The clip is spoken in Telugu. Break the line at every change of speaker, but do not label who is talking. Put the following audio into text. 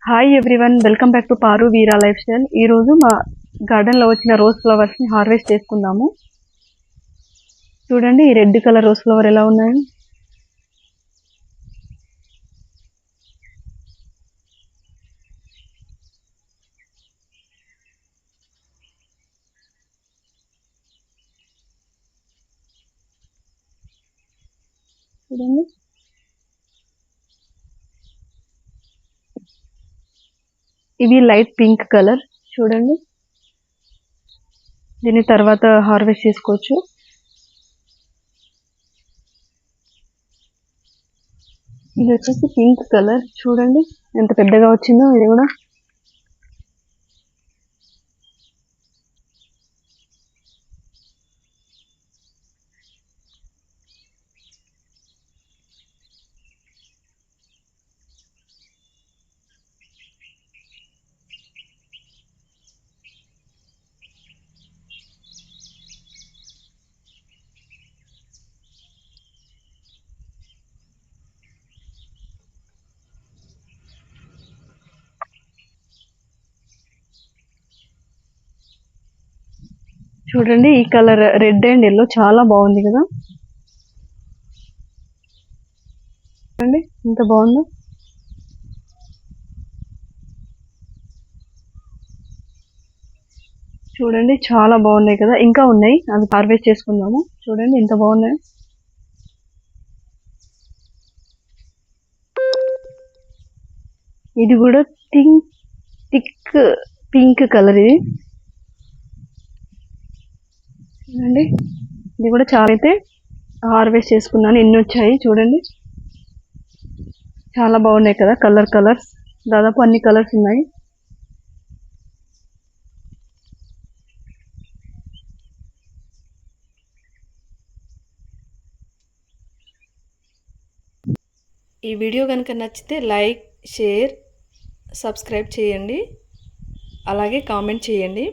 Hi everyone, welcome back to Paru Veera life style. ఈరోజు మా గార్డెన్లో వచ్చిన రోజ్ ఫ్లవర్స్ని హార్వెస్ట్ చేసుకుందాము. చూడండి, ఈ రెడ్ కలర్ రోజ్ ఫ్లవర్ ఎలా ఉన్నాయో. చూడండి, ఇవి లైట్ పింక్ కలర్. చూడండి, దీని తర్వాత హార్వెస్ట్ చేసుకోవచ్చు. ఇది వచ్చేసి పింక్ కలర్. చూడండి ఎంత పెద్దగా వచ్చిందో ఇది కూడా. చూడండి, ఈ కలర్ రెడ్ అండ్ ఎల్లో చాలా బాగుంది కదా. చూడండి ఎంత బాగుందో. చూడండి చాలా బాగున్నాయి కదా. ఇంకా ఉన్నాయి, అవి హార్వెస్ట్ చేసుకుందాము. చూడండి ఎంత బాగున్నాయి. ఇది కూడా థిక్ పింక్ కలర్. ఇది చూడండి, ఇది కూడా చాలా అయితే హార్వెస్ట్ చేసుకున్నాను. ఎన్ని వచ్చాయి చూడండి, చాలా బాగున్నాయి కదా. కలర్స్ దాదాపు అన్ని కలర్స్ ఉన్నాయి.
ఈ వీడియో కనుక నచ్చితే లైక్, షేర్, సబ్స్క్రైబ్ చేయండి. అలాగే కామెంట్ చేయండి.